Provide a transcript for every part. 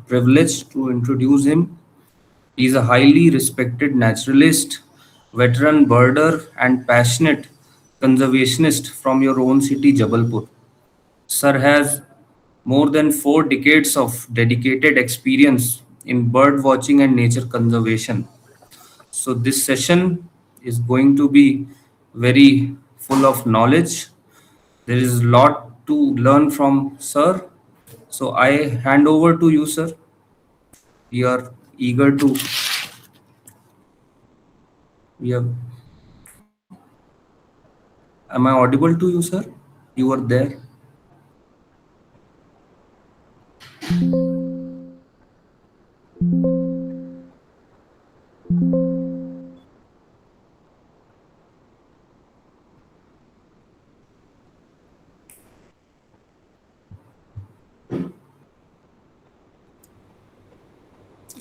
privileged to introduce him. He is a highly respected naturalist, veteran birder, and passionate conservationist from your own city, Jabalpur. Sir has more than 4 decades of dedicated experience in bird watching and nature conservation. So, this session is going to be very full of knowledge. There is a lot to learn from Sir. So, I hand over to you, sir. We are eager to. We have. Am I audible to you, sir? You are there.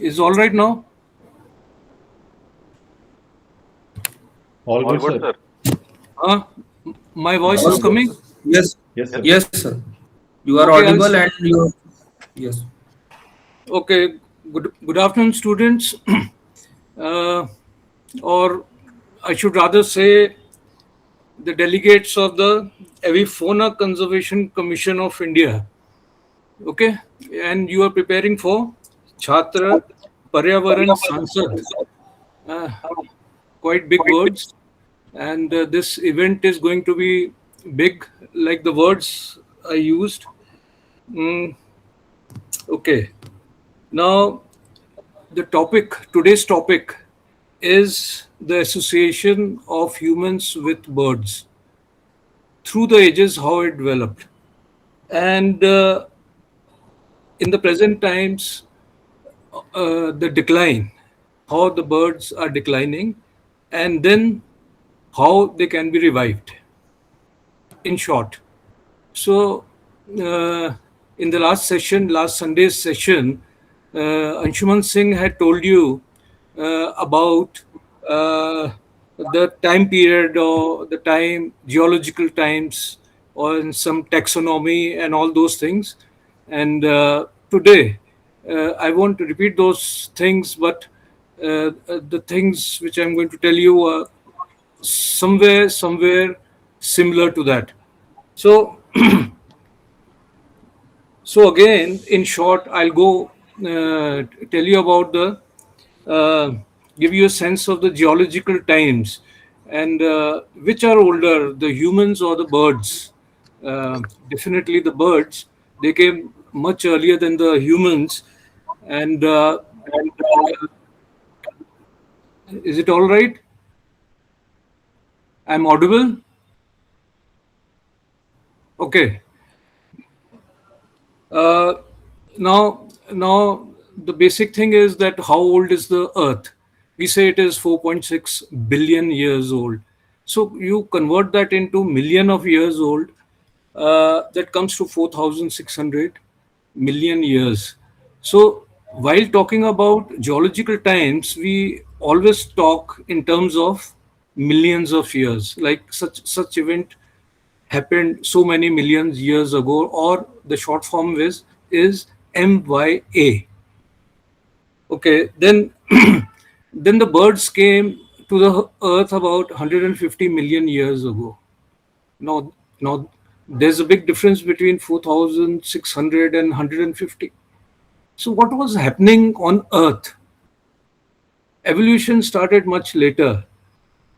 Is all right now? All All good, good, sir. sir. Uh, my voice All is good. coming? Yes. Yes, sir. Yes, sir. You are Okay, audible and you are. Yes. okay. Good afternoon, students. uh, or I should rather say the delegates of the Avifauna Conservation Commission of India. Okay, and you are preparing for Chhatra Paryavaran Sansad. Uh, Quite big words, and this event is going to be big, like the words I used. Mm, okay, now today's topic is the association of humans with birds through the ages, how it developed. And in the present times, the decline, how the birds are declining, and then how they can be revived. In short, so in the last Sunday's session, Anshuman Singh had told you about the time period or the time, geological times, or in some taxonomy and all those things. And today, I won't repeat those things, but the things which I'm going to tell you are somewhere similar to that. So, so again, in short, I'll go tell you about uh, give you a sense of the geological times and which are older, the humans or the birds. Definitely the birds. They came much earlier than the humans. And is it all right? I'm audible? Okay. Uh, now the basic thing is that how old is the Earth? We say it is 4.6 billion years old. So you convert that into million of years old. That comes to 4,600 million years. So while talking about geological times, we always talk in terms of millions of years. Like such event happened so many millions years ago, or the short form is MYA. Okay, then then the birds came to the earth about 150 million years ago. Now there's a big difference between 4,600 and 150. So what was happening on earth? Evolution started much later.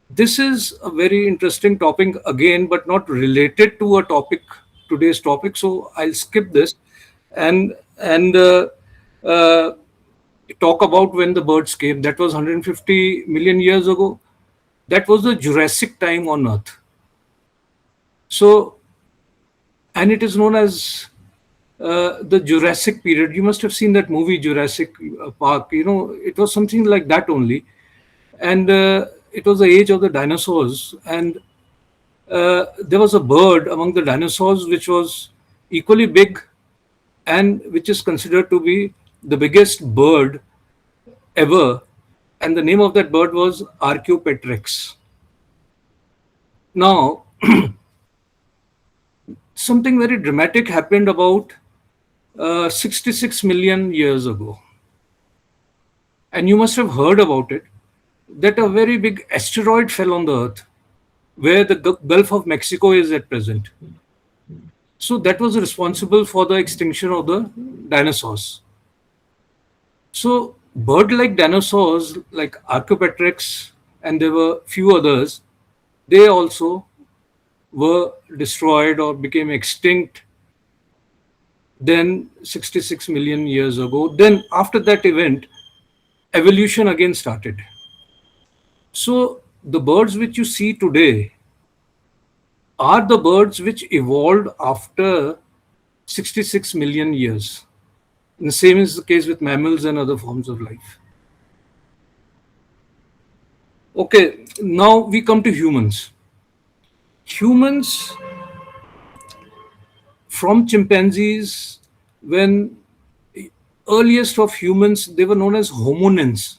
This is a very interesting topic again, but not related to a topic, today's topic. So I'll skip this and uh, talk about when the birds came. That was 150 million years ago. That was the Jurassic time on Earth. So, and it is known as the Jurassic period. You must have seen that movie Jurassic Park. You know, it was something like that only, and it was the age of the dinosaurs. And there was a bird among the dinosaurs which was equally big and which is considered to be the biggest bird ever. And the name of that bird was Archaeopteryx. Now, something very dramatic happened about 66 million years ago. And you must have heard about it, that a very big asteroid fell on the Earth, where the Gulf of Mexico is at present. So that was responsible for the extinction of the dinosaurs. So bird-like dinosaurs like Archaeopteryx, and there were few others, they also were destroyed or became extinct then 66 million years ago. Then after that event, evolution again started. So the birds which you see today are the birds which evolved after 66 million years. And the same is the case with mammals and other forms of life. Okay, now we come to humans. Humans, from chimpanzees, when earliest of humans, they were known as hominins.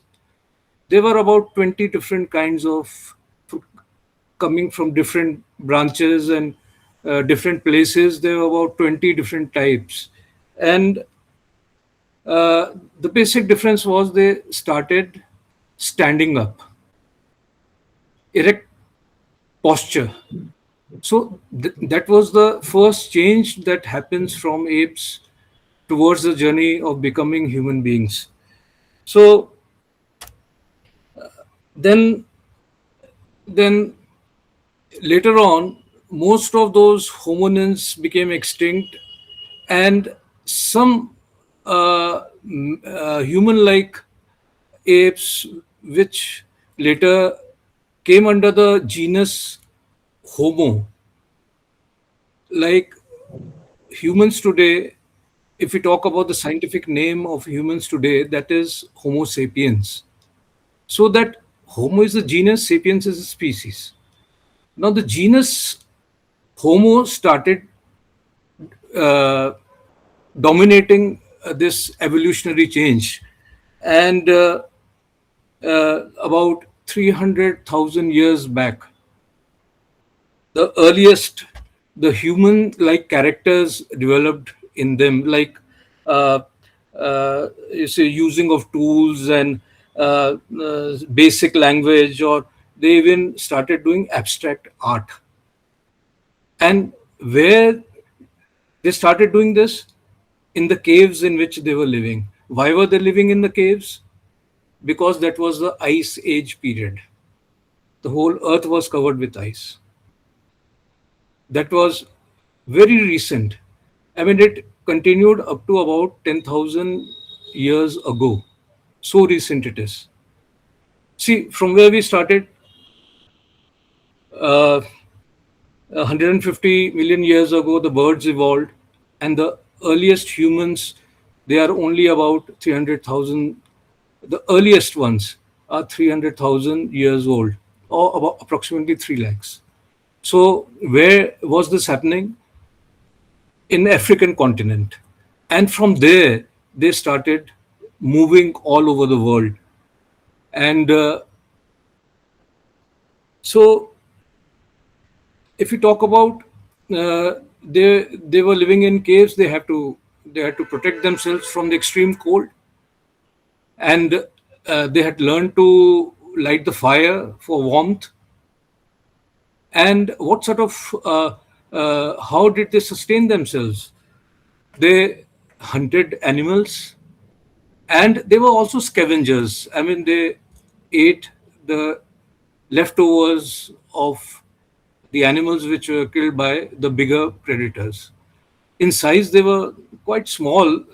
There were about 20 different kinds of, coming from different branches and different places. There were about 20 different types. And the basic difference was they started standing up, erect posture. So that was the first change that happens from apes towards the journey of becoming human beings. So then later on, most of those hominins became extinct, and some human-like apes, which later came under the genus Homo. Like humans today, if we talk about the scientific name of humans today, that is Homo sapiens. So that Homo is the genus, sapiens is a species. Now the genus Homo started dominating this evolutionary change, and about 300,000 years back, the earliest, the human-like characters developed in them, like you say using of tools and basic language, or they even started doing abstract art. And where they started doing this? In the caves in which they were living. Why were they living in the caves? Because that was the ice age period. The whole earth was covered with ice. That was very recent. I mean, it continued up to about 10,000 years ago. So recent it is. See, from where we started, 150 million years ago, the birds evolved, and the earliest humans, they are only about 300,000. The earliest ones are 300,000 years old, or about approximately 3 lakhs. So where was this happening? In the African continent. And from there, they started moving all over the world. And so if you talk about they were living in caves, they had to protect themselves from the extreme cold, and they had learned to light the fire for warmth. And what sort of how did they sustain themselves? They hunted animals, and they were also scavengers. I mean, they ate the leftovers of the animals which were killed by the bigger predators. In size, they were quite small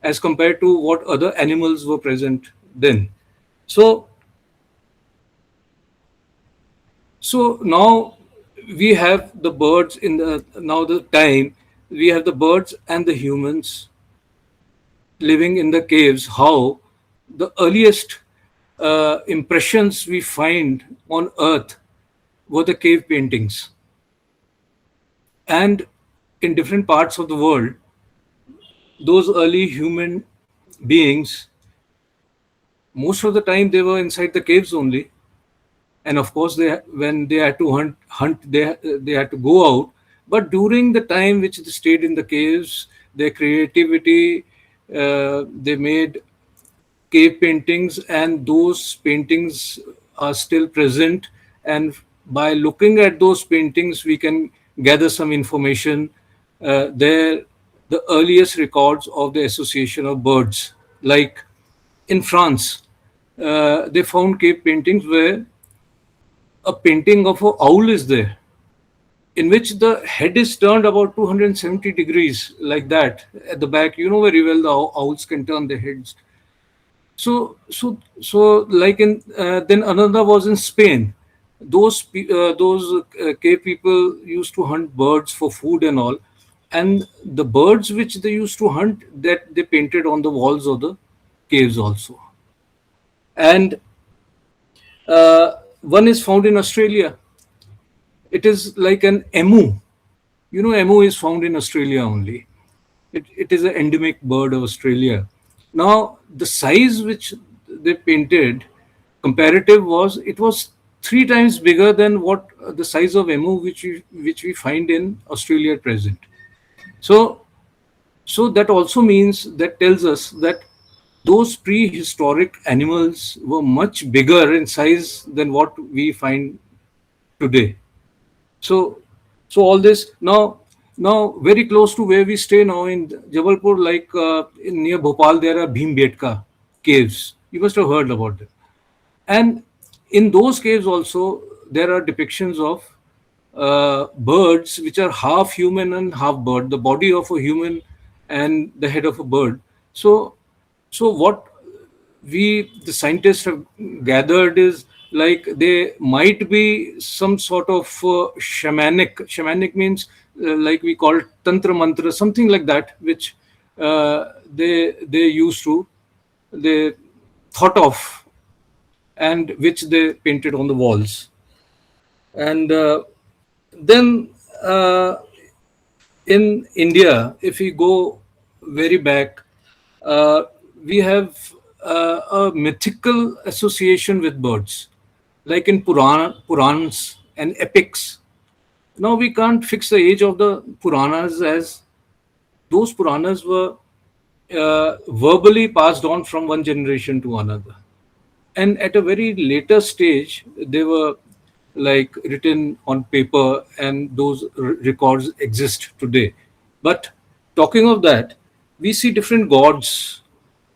as compared to what other animals were present then. So now we have the birds in the time we have the birds and the humans living in the caves. How the earliest impressions we find on earth were the cave paintings, and in different parts of the world, those early human beings, most of the time they were inside the caves only. And of course, when they had to hunt, they had to go out. But during the time which they stayed in the caves, their creativity. They made cave paintings, and those paintings are still present. And by looking at those paintings, we can gather some information. They're the earliest records of the association of birds. Like in France, they found cave paintings where a painting of an owl is there, in which the head is turned about 270 degrees, like that at the back. You know very well the owls can turn their heads. So like in then another was in Spain. Those cave people used to hunt birds for food and all, and the birds which they used to hunt, that they painted on the walls of the caves also. And one is found in Australia. It is like an emu. You know, emu is found in Australia only. It is an endemic bird of Australia. Now, the size which they painted, comparative, was it was 3 times bigger than what the size of emu which we find in Australia at present. So, so that also means, that tells us that those prehistoric animals were much bigger in size than what we find today. So, so all this now very close to where we stay now in Jabalpur, like in near Bhopal, there are Bhimbetka caves. You must have heard about them. And in those caves also, there are depictions of birds which are half human and half bird, the body of a human and the head of a bird. So what the scientists have gathered is, like, they might be some sort of shamanic means, like we call it tantra mantra, something like that, which they used to, they thought of, and which they painted on the walls. And then in India, if we go very back, we have a mythical association with birds, like in Purans and epics. Now we can't fix the age of the Puranas, as those Puranas were verbally passed on from one generation to another. And at a very later stage, they were like written on paper, and those records exist today. But talking of that, we see different gods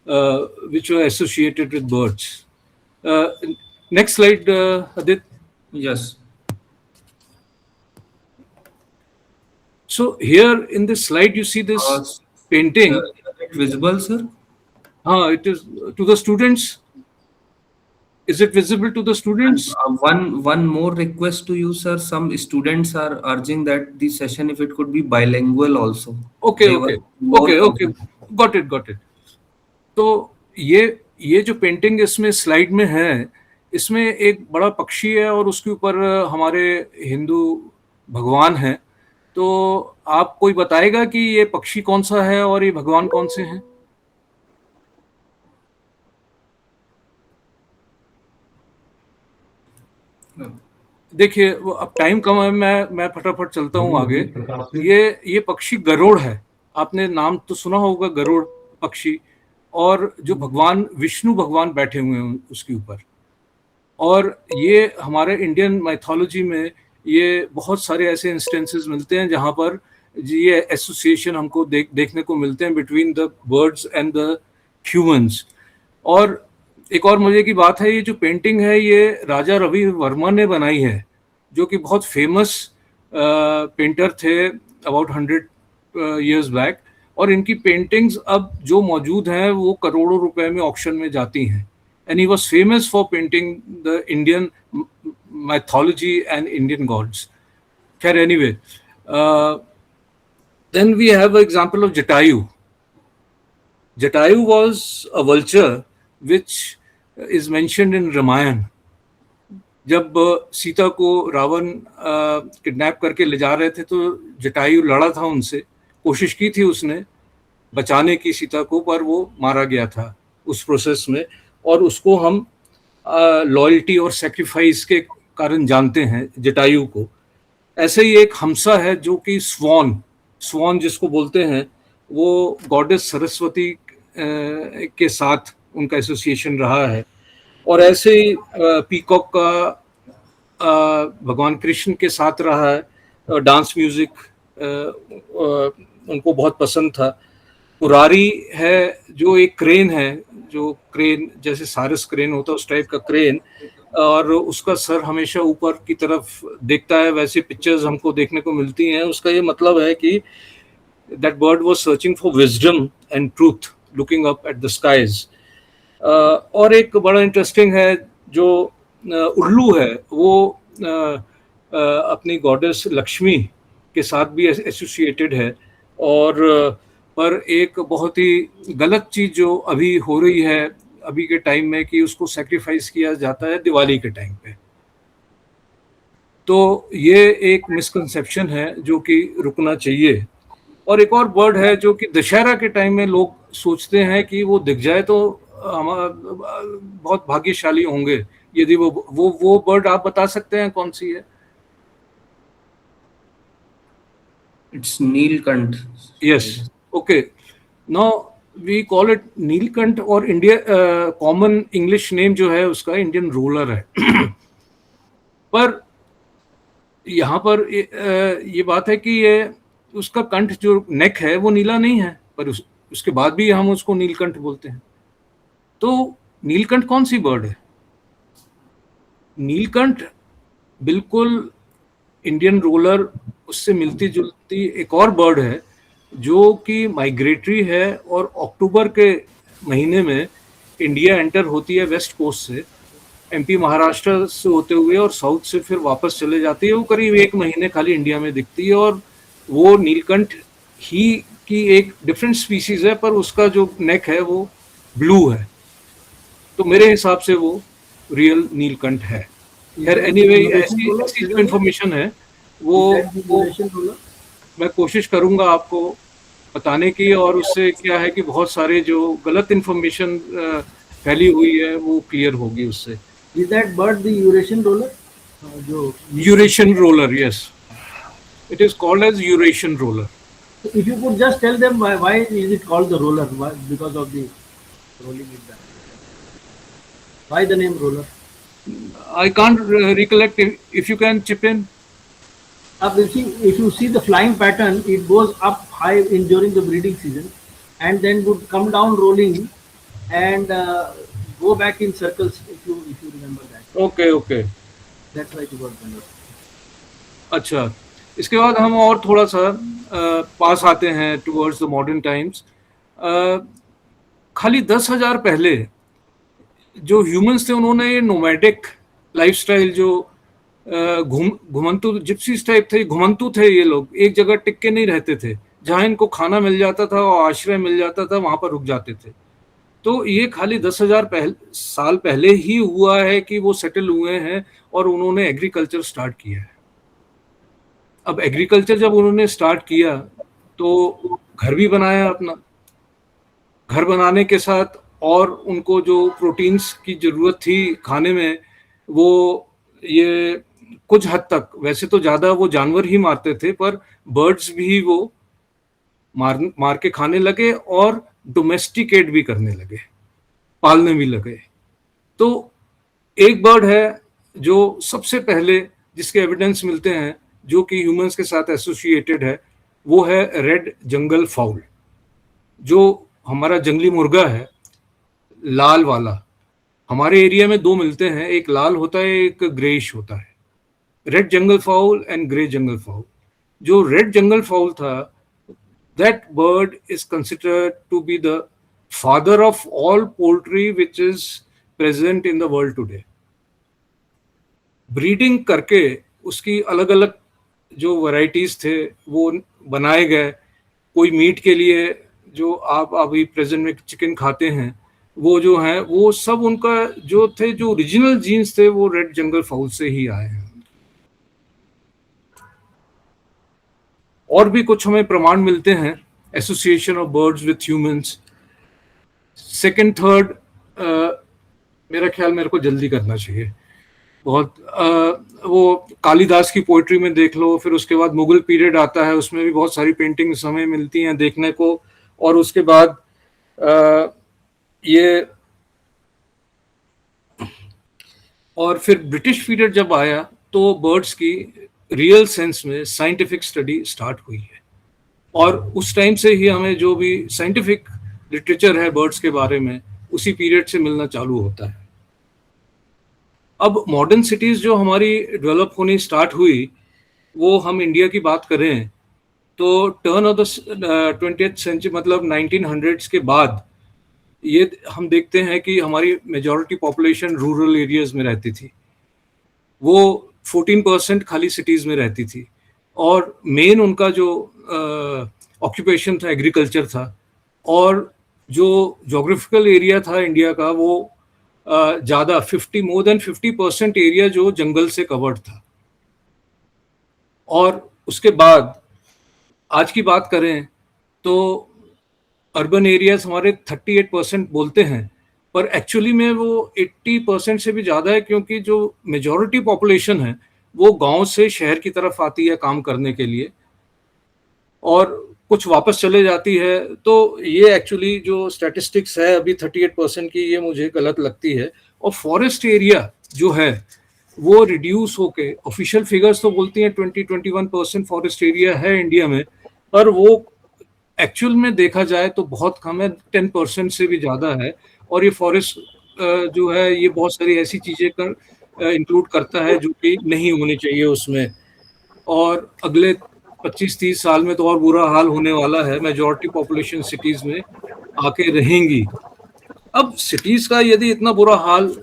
which were associated with birds. Uh, Next slide, Adit. Yes. So here in this slide, you see this painting. Is it visible, sir? It is to the students. Is it visible to the students? One more request to you, sir. Some students are urging that the session, if it could be bilingual also. Okay, They were okay, more okay, okay. Got it, got it. तो ये जो painting इसमें slide में है, इसमें एक बड़ा पक्षी है और उसके ऊपर हमारे हिंदू भगवान हैं. तो आप कोई बताएगा कि ये पक्षी कौन सा है और ये भगवान कौन से हैं? देखिए, वो अब टाइम कम है, मैं फटाफट चलता हूँ आगे. ये पक्षी गरुड़ है. आपने नाम तो सुना होगा, गरुड़ पक्षी. और जो भगवान विष्णु भगवान बैठे हुए हैं उसके ऊपर. और ये हमारे इंडियन माइथोलॉजी में ये बहुत सारे ऐसे इंस्टेंसेस मिलते हैं जहाँ पर ये एसोसिएशन हमको देखने को मिलते हैं between the birds and the humans. और एक और मजे की बात है, ये जो पेंटिंग है ये राजा रवि वर्मा ने बनाई है, जो कि बहुत फेमस पेंटर थे अबाउट 100 years बैक. और इनकी पेंटिंग्स अब जो मौजूद हैं वो करोड़ों रुपए में ऑक्शन में जाती हैं. And he was famous for painting the Indian mythology and Indian gods. Anyway, then we have an example of Jatayu. Jatayu was a vulture which is mentioned in Ramayana. जब सीता को रावण किडनैप करके ले जा रहे थे तो जटायु लड़ा था उनसे, कोशिश की थी उसने बचाने की सीता को, पर वो मारा गया था उस प्रोसेस में. और उसको हम लॉयल्टी और सेक्रीफाइस के कारण जानते हैं जटायु को. ऐसे ही एक हमसा है जो कि स्वान जिसको बोलते हैं, वो गॉडेस सरस्वती के साथ उनका एसोसिएशन रहा है। और ऐसे ही पीकॉक का भगवान कृष्ण के साथ रहा है। डांस म्यूजिक उनको बहुत पसंद था। मुरारी है जो एक क्रेन है, जो क्रेन जैसे सारस क्रेन होता है उस टाइप का क्रेन, और उसका सर हमेशा ऊपर की तरफ देखता है, वैसी पिक्चर्स हमको देखने को मिलती हैं। उसका ये मतलब है कि that bird was searching for wisdom and truth looking up at the skies. और एक बड़ा इंटरेस्टिंग है जो उल्लू है, वो अपनी गॉडेस लक्ष्मी के साथ भी एसोसिएटेड है। और पर एक बहुत ही गलत चीज जो अभी हो रही है अभी के टाइम में, कि उसको सेक्रीफाइस किया जाता है दिवाली के टाइम पे। तो ये एक मिसकंसेप्शन है जो कि रुकना चाहिए। और एक और बर्ड है जो कि दशहरा के टाइम में लोग सोचते हैं कि वो दिख जाए तो हमारा बहुत भाग्यशाली होंगे यदि वो बर्ड आप बता सकते हैं कौन सी है? It's Neelkant. Yes, okay. Now we call it Neelkanth, और इंडिया कॉमन इंग्लिश नेम जो है उसका इंडियन रोलर है। पर यहाँ पर ये बात है कि ये उसका कंठ जो नेक है वो नीला नहीं है, पर उसके बाद भी हम उसको नीलकंठ बोलते हैं। तो नीलकंठ कौन सी बर्ड है? नीलकंठ बिल्कुल इंडियन रोलर उससे मिलती जुलती एक और बर्ड है जो कि माइग्रेटरी है, और अक्टूबर के महीने में इंडिया एंटर होती है वेस्ट कोस्ट से, एमपी महाराष्ट्र से होते हुए, और साउथ से फिर वापस चले जाती है। वो करीब 1 महीने खाली इंडिया में दिखती है, और वो नीलकंठ ही की एक डिफरेंट स्पीसीज है, पर उसका जो नेक है वो ब्लू है। तो मेरे हिसाब से वो रियल नीलकंठ है। यार एनीवे ऐसी जो इन्फॉर्मेशन है वो मैं कोशिश करूंगा आपको बताने की, और उससे क्या है कि बहुत सारे जो गलत इन्फॉर्मेशन फैली हुई है वो क्लियर होगी उससे। Is that bird the Eurasian roller? जो Eurasian roller, yes. It is called as Eurasian roller. if you could just tell them why is it called the roller? Why, because of the rolling it back. Why the name roller? I can't recollect. If you can chip in. If you see the flying pattern, it goes up high in during the breeding season, and then would come down rolling, and go back in circles. If you remember that. Okay. That's why it got colored. अच्छा, इसके बाद हम और थोड़ा सा पास आते हैं towards the modern times. खाली 10,000 पहले जो ह्यूमंस थे उन्होंने ये नोमैडिक लाइफस्टाइल, जो घुमंतु जिप्सीज टाइप थे, घुमंतु थे ये लोग, एक जगह टिक के नहीं रहते थे। जहाँ इनको खाना मिल जाता था और आश्रय मिल जाता था वहां पर रुक जाते थे। तो ये खाली 10,000 साल पहले ही हुआ है कि वो सेटल हुए हैं और उन्होंने एग्रीकल्चर स्टार्ट किया है। अब एग्रीकल्चर जब उन्होंने स्टार्ट किया तो घर भी बनाया अपना। घर बनाने के साथ और उनको जो प्रोटीन्स की जरूरत थी खाने में, वो ये कुछ हद तक, वैसे तो ज्यादा वो जानवर ही मारते थे, पर बर्ड्स भी वो मार के खाने लगे और डोमेस्टिकेट भी करने लगे, पालने भी लगे। तो एक बर्ड है जो सबसे पहले जिसके एविडेंस मिलते हैं जो कि ह्यूमंस के साथ एसोसिएटेड है, वो है रेड जंगल फाउल, जो हमारा जंगली मुर्गा है, लाल वाला। हमारे एरिया में 2 मिलते हैं, एक लाल होता है, एक ग्रेइश होता है। Red jungle foul and grey jungle foul. जो रेड जंगल फाउल था, that bird is considered to be the father of all poultry which is present in the world today. Breeding करके उसकी अलग अलग जो वैरायटीज थे वो बनाए गए। कोई मीट के लिए जो आप अभी प्रेजेंट में चिकन खाते हैं, वो जो है वो सब उनका जो थे, जो ओरिजिनल जीन्स थे, वो रेड जंगल फाउल से ही आए हैं। और भी कुछ हमें प्रमाण मिलते हैं association of birds with humans. Second third, मेरा ख्याल मेरे को जल्दी करना चाहिए बहुत। वो कालिदास की पोइट्री में देख लो, फिर उसके बाद मुगल पीरियड आता है, उसमें भी बहुत सारी पेंटिंग्स हमें मिलती हैं देखने को। और उसके बाद ये और फिर ब्रिटिश पीरियड जब आया तो बर्ड्स की रियल सेंस में साइंटिफिक स्टडी स्टार्ट हुई है, और उस टाइम से ही हमें जो भी साइंटिफिक लिटरेचर है बर्ड्स के बारे में उसी पीरियड से मिलना चालू होता है। अब मॉडर्न सिटीज जो हमारी डेवलप होनी स्टार्ट हुई, वो हम इंडिया की बात करें तो turn off the 20th century मतलब 1900s के बाद ये हम देखते हैं कि हमारी मेजॉरिटी पॉपुलेशन रूरल एरियाज में रहती थी, वो 14% खाली सिटीज में रहती थी, और मेन उनका जो ऑक्यूपेशन था एग्रीकल्चर था, और जो जोग्राफिकल एरिया था इंडिया का वो ज़्यादा मोर देन 50% एरिया जो जंगल से कवर्ड था। और उसके बाद आज की बात करें तो अर्बन एरियाज हमारे 38% बोलते हैं, पर एक्चुअली में वो 80% से भी ज़्यादा है, क्योंकि जो मेजॉरिटी पॉपुलेशन है वो गांव से शहर की तरफ आती है काम करने के लिए और कुछ वापस चले जाती है। तो ये एक्चुअली जो स्टैटिस्टिक्स है अभी 38% की, ये मुझे गलत लगती है। और फॉरेस्ट एरिया जो है वो रिड्यूस होके, ऑफिशियल फिगर्स तो बोलती हैं 20-21% फॉरेस्ट एरिया है इंडिया में, पर वो एक्चुअल में देखा जाए तो बहुत कम है, 10% से भी ज़्यादा है। और ये फॉरेस्ट जो है ये बहुत सारी ऐसी चीज़ें कर इंक्लूड करता है जो कि नहीं होनी चाहिए उसमें, और अगले 25-30 साल में तो और बुरा हाल होने वाला है, मेजॉरिटी पॉपुलेशन सिटीज़ में आके रहेंगी। अब सिटीज़ का यदि इतना बुरा हाल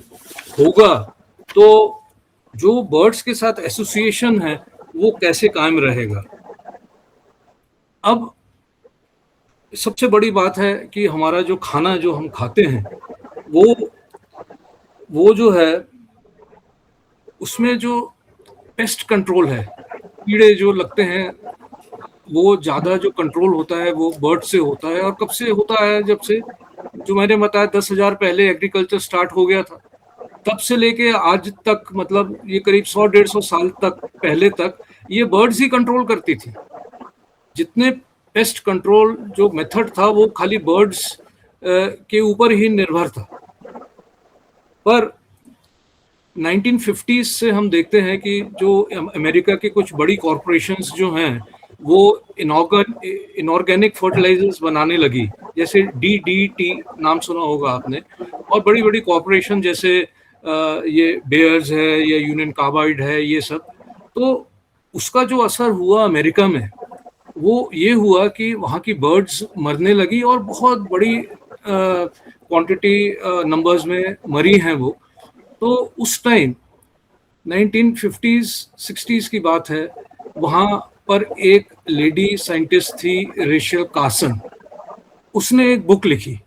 होगा तो जो बर्ड्स के साथ एसोसिएशन है वो कैसे कायम रहेगा। अब सबसे बड़ी बात है कि हमारा जो खाना जो हम खाते हैं वो जो है उसमें जो पेस्ट कंट्रोल है, कीड़े जो लगते हैं, वो ज़्यादा जो कंट्रोल होता है वो बर्ड से होता है। और कब से होता है? जब से जो मैंने बताया 10,000 पहले एग्रीकल्चर स्टार्ट हो गया था, तब से लेके आज तक, मतलब ये करीब 100-150 साल तक पहले तक ये बर्ड्स ही कंट्रोल करती थी। जितने पेस्ट कंट्रोल जो मेथड था वो खाली बर्ड्स के ऊपर ही निर्भर था। पर 1950s से हम देखते हैं कि जो अमेरिका के कुछ बड़ी कॉरपोरेशंस जो हैं वो इनऑर्गेनिक फर्टिलाइजर्स बनाने लगी, जैसे DDT नाम सुना होगा आपने, और बड़ी बड़ी कॉरपोरेशन जैसे ये बेयर्स है या यूनियन कार्बाइड है, ये सब। तो उसका जो असर हुआ अमेरिका में वो ये हुआ कि वहाँ की बर्ड्स मरने लगी, और बहुत बड़ी क्वांटिटी नंबर्स में मरी हैं वो। तो उस टाइम 1950s 60s की बात है, वहाँ पर एक लेडी साइंटिस्ट थी रेचल कार्सन। उसने एक बुक लिखी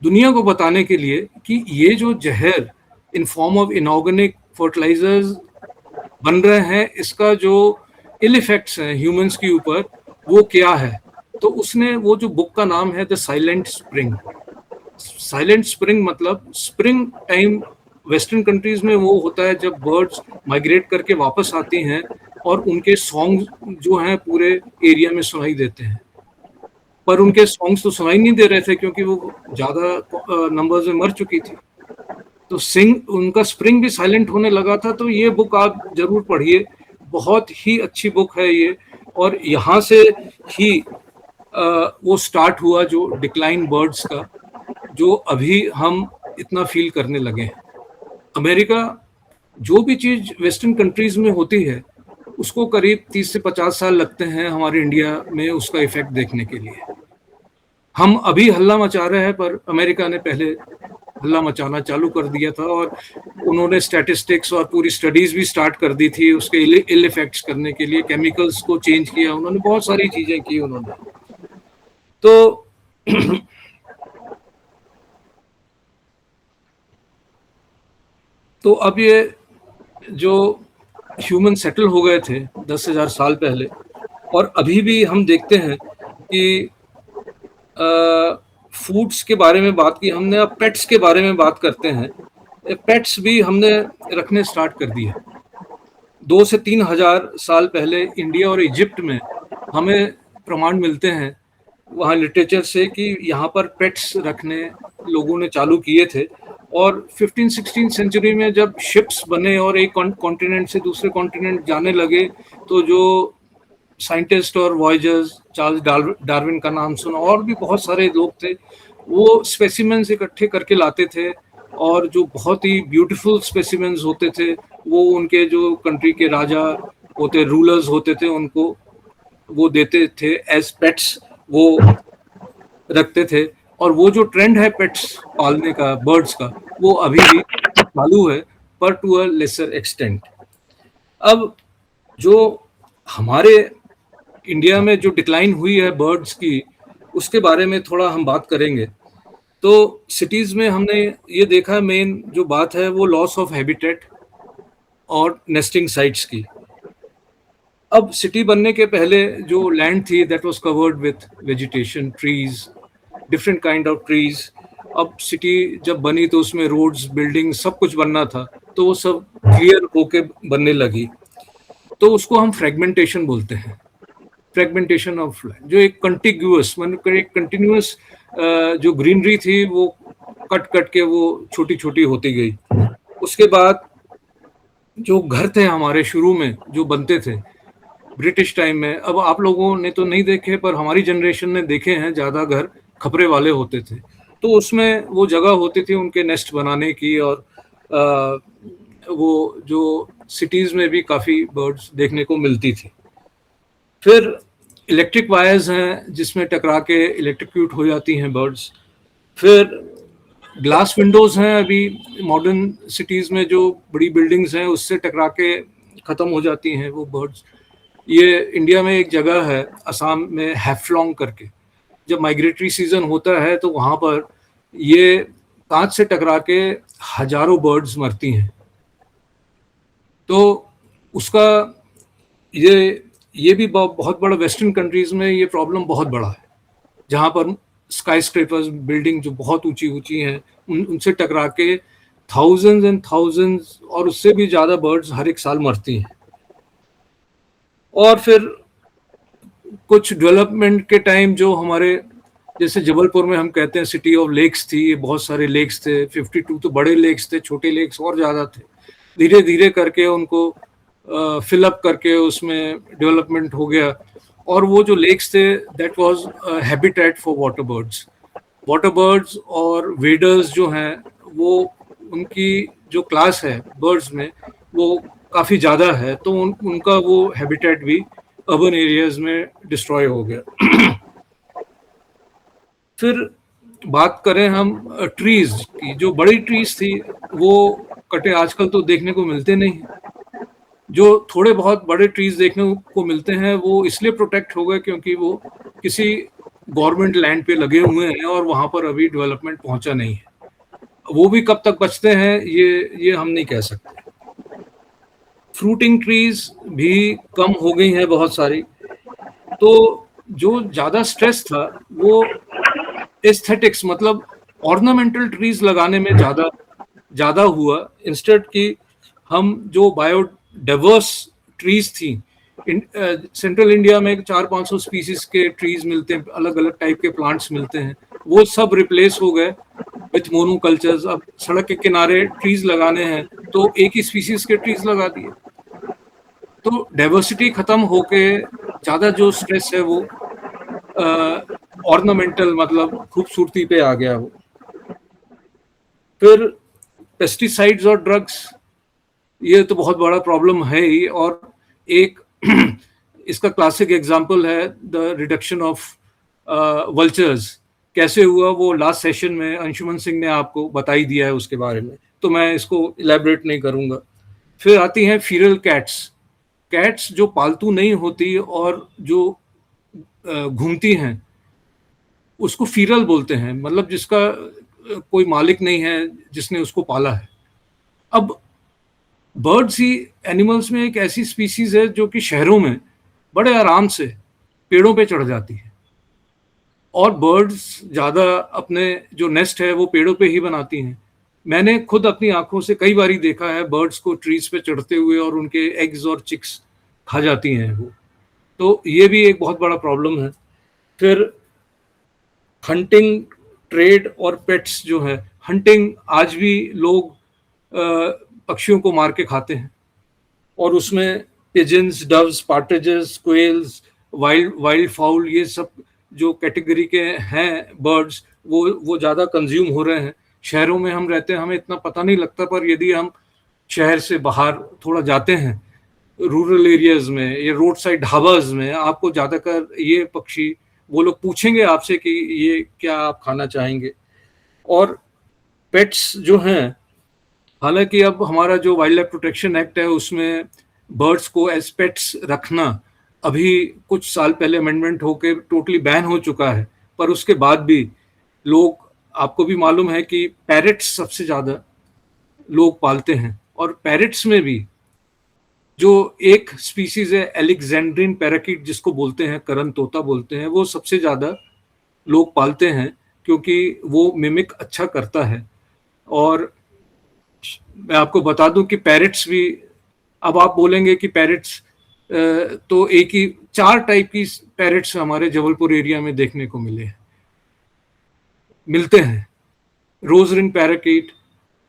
दुनिया को बताने के लिए कि ये जो जहर in form of inorganic fertilizers बन रहे हैं, इसका जो इल इफेक्ट्स हैं ह्यूमंस के ऊपर वो क्या है। तो उसने वो जो बुक का नाम है the silent spring. Silent spring मतलब स्प्रिंग टाइम वेस्टर्न कंट्रीज में वो होता है जब बर्ड्स माइग्रेट करके वापस आती हैं और उनके सॉन्ग जो हैं पूरे एरिया में सुनाई देते हैं। पर उनके सॉन्ग्स तो सुनाई नहीं दे रहे थे क्योंकि वो ज़्यादा नंबर्स में मर चुकी थी। तो उनका स्प्रिंग भी साइलेंट होने लगा था। तो ये बुक आप जरूर पढ़िए, बहुत ही अच्छी बुक है ये। और यहाँ से ही वो स्टार्ट हुआ जो डिक्लाइन बर्ड्स का, जो अभी हम इतना फील करने लगे हैं। अमेरिका जो भी चीज़ वेस्टर्न कंट्रीज में होती है उसको करीब 30 से 50 साल लगते हैं हमारे इंडिया में उसका इफेक्ट देखने के लिए। हम अभी हल्ला मचा रहे हैं, पर अमेरिका ने पहले हल्ला मचाना चालू कर दिया था, और उन्होंने स्टैटिस्टिक्स और पूरी स्टडीज भी स्टार्ट कर दी थी उसके इल इफेक्ट्स करने के लिए। केमिकल्स को चेंज किया उन्होंने, बहुत सारी चीजें की उन्होंने। तो अब ये जो ह्यूमन सेटल हो गए थे 10,000 साल पहले, और अभी भी हम देखते हैं कि फूड्स के बारे में बात की हमने, अब पेट्स के बारे में बात करते हैं। पेट्स भी हमने रखने स्टार्ट कर दिए। 2 से 3 हज़ार साल पहले इंडिया और इजिप्ट में हमें प्रमाण मिलते हैं वहाँ लिटरेचर से कि यहाँ पर पेट्स रखने लोगों ने चालू किए थे। और 15-16 सेंचुरी में जब शिप्स बने और एक कॉन्टिनेंट से दूसरे कॉन्टिनेंट जाने लगे, तो जो साइंटिस्ट और वॉयजर्स, चार्ल्स डार्विन का नाम सुना, और भी बहुत सारे लोग थे, वो स्पेसिमेंस इकट्ठे करके लाते थे, और जो बहुत ही ब्यूटीफुल स्पेसिमेंस होते थे वो उनके जो कंट्री के राजा होते, रूलर्स होते थे, उनको वो देते थे एज पेट्स, वो रखते थे। और वो जो ट्रेंड है पेट्स पालने का, बर्ड्स का, वो अभी भी चालू है, पर टू अ लेसर एक्सटेंट। अब जो हमारे इंडिया में जो डिक्लाइन हुई है बर्ड्स की, उसके बारे में थोड़ा हम बात करेंगे। तो सिटीज में हमने ये देखा, मेन जो बात है वो लॉस ऑफ हैबिटेट और नेस्टिंग साइट्स की। अब सिटी बनने के पहले जो लैंड थी that was covered with vegetation, trees, different kind of trees. अब सिटी जब बनी तो उसमें रोड्स, बिल्डिंग, सब कुछ बनना था, तो वो सब क्लियर होके बनने लगी। तो उसको हम फ्रेगमेंटेशन बोलते हैं, फ्रेगमेंटेशन ऑफ लैंड। जो एक कंटिग्यूअस, मतलब एक कंटिन्यूअस जो ग्रीनरी थी वो कट कट के वो छोटी छोटी होती गई। उसके बाद जो घर थे हमारे शुरू में जो बनते थे ब्रिटिश टाइम में, अब आप लोगों ने तो नहीं देखे पर हमारी जनरेशन ने देखे हैं, ज़्यादा घर खपरे वाले होते थे, तो उसमें वो जगह होती थी उनके नेस्ट बनाने की। और वो जो सिटीज़ में भी काफ़ी बर्ड्स देखने को मिलती थी। फिर इलेक्ट्रिक वायर्स हैं जिसमें टकरा के इलेक्ट्रिक्यूट हो जाती हैं बर्ड्स। फिर ग्लास विंडोज हैं, अभी मॉडर्न सिटीज़ में जो बड़ी बिल्डिंग्स हैं उससे टकरा के ख़त्म हो जाती हैं वो बर्ड्स। ये इंडिया में एक जगह है असम में, हैफ्लॉन्ग करके, जब माइग्रेटरी सीजन होता है तो वहाँ पर ये कांच से टकरा के हजारों बर्ड्स मरती हैं। तो उसका ये भी बहुत बड़ा, वेस्टर्न कंट्रीज में ये प्रॉब्लम बहुत बड़ा है, जहाँ पर स्काई स्क्रेपर्स, बिल्डिंग जो बहुत ऊंची ऊंची हैं, उनसे टकरा के थाउजेंड्स एंड थाउजेंड्स और उससे भी ज़्यादा बर्ड्स हर एक साल मरती हैं। और फिर कुछ डेवलपमेंट के टाइम जो हमारे, जैसे जबलपुर में हम कहते हैं सिटी ऑफ लेक्स थी, बहुत सारे लेक्स थे, 52 तो बड़े लेक्स थे, छोटे लेक्स और ज़्यादा थे। धीरे धीरे करके उनको फिलअप करके उसमें डेवलपमेंट हो गया, और वो जो लेक्स थे that was habitat for water birds. Water birds और वेडर्स जो हैं वो, उनकी जो क्लास है बर्ड्स में वो काफ़ी ज़्यादा है, तो उनका वो हैबिटेट भी अर्बन एरियाज में डिस्ट्रॉय हो गया। फिर बात करें हम ट्रीज की, जो बड़ी ट्रीज थी वो कटे आजकल तो देखने को मिलते नहीं। जो थोड़े बहुत बड़े ट्रीज देखने को मिलते हैं वो इसलिए प्रोटेक्ट हो गए क्योंकि वो किसी गवर्नमेंट लैंड पे लगे हुए हैं और वहां पर अभी डेवलपमेंट पहुंचा नहीं है। वो भी कब तक बचते हैं ये हम नहीं कह सकते। फ्रूटिंग ट्रीज भी कम हो गई हैं बहुत सारी। तो जो ज्यादा स्ट्रेस था वो एस्थेटिक्स, मतलब ऑर्नामेंटल ट्रीज लगाने में ज्यादा हुआ, इंस्टेड कि हम जो बायोडाइवर्स ट्रीज थी, सेंट्रल इंडिया में 400-500 स्पीसीज के ट्रीज मिलते हैं, अलग अलग टाइप के प्लांट्स मिलते हैं, वो सब रिप्लेस हो गए विथ मोनोकल्चर्स। अब सड़क के किनारे ट्रीज लगाने हैं तो एक ही स्पीसीज के ट्रीज लगा दिए, तो डाइवर्सिटी खत्म होके ज्यादा जो स्ट्रेस है वो ऑर्नामेंटल, मतलब खूबसूरती पे आ गया वो। फिर पेस्टिसाइड्स और ड्रग्स, ये तो बहुत बड़ा प्रॉब्लम है ही। और एक इसका क्लासिक एग्जांपल है द रिडक्शन ऑफ वल्चर्स। कैसे हुआ वो लास्ट सेशन में अंशुमन सिंह ने आपको बता ही दिया है उसके बारे में, तो मैं इसको इलेबरेट नहीं करूंगा। फिर आती हैं फीरल कैट्स। कैट्स जो पालतू नहीं होती और जो घूमती हैं उसको फीरल बोलते हैं, मतलब जिसका कोई मालिक नहीं है जिसने उसको पाला है। अब बर्ड्स ही एनिमल्स में एक ऐसी स्पीसीज है जो कि शहरों में बड़े आराम से पेड़ों पे चढ़ जाती है, और बर्ड्स ज़्यादा अपने जो नेस्ट है वो पेड़ों पे ही बनाती हैं। मैंने खुद अपनी आंखों से कई बारी देखा है बर्ड्स को ट्रीज पे चढ़ते हुए, और उनके एग्स और चिक्स खा जाती हैं वो। तो ये भी एक बहुत बड़ा प्रॉब्लम है। फिर हंटिंग ट्रेड और पेट्स जो है, हंटिंग आज भी लोग पक्षियों को मार के खाते हैं, और उसमें pigeons, doves, पार्ट्रिजेस, क्वेल्स, wild wild foul, ये सब जो कैटेगरी के हैं बर्ड्स, वो ज़्यादा कंज्यूम हो रहे हैं। शहरों में हम रहते हैं, हमें इतना पता नहीं लगता, पर यदि हम शहर से बाहर थोड़ा जाते हैं, रूरल एरियाज में या रोड साइड ढाबाज में, आपको ज़्यादातर ये पक्षी, वो लोग पूछेंगे आपसे कि ये क्या आप खाना चाहेंगे। और पेट्स जो हैं, हालांकि अब हमारा जो वाइल्ड लाइफ प्रोटेक्शन एक्ट है उसमें बर्ड्स को एज पेट्स रखना अभी कुछ साल पहले अमेंडमेंट होके टोटली बैन हो चुका है, पर उसके बाद भी लोग, आपको भी मालूम है कि पैरेट्स सबसे ज़्यादा लोग पालते हैं, और पैरेट्स में भी जो एक स्पीसीज है एलेक्जेंड्रिन पैराकीट जिसको बोलते हैं, करन तोता बोलते हैं, वो सबसे ज़्यादा लोग पालते हैं क्योंकि वो मिमिक अच्छा करता है। और मैं आपको बता दूं कि पैरेट्स भी, अब आप बोलेंगे कि पैरेट्स तो एक ही 4 टाइप की पैरेट्स हमारे जबलपुर एरिया में देखने को मिलते हैं। Rose ring parakeet,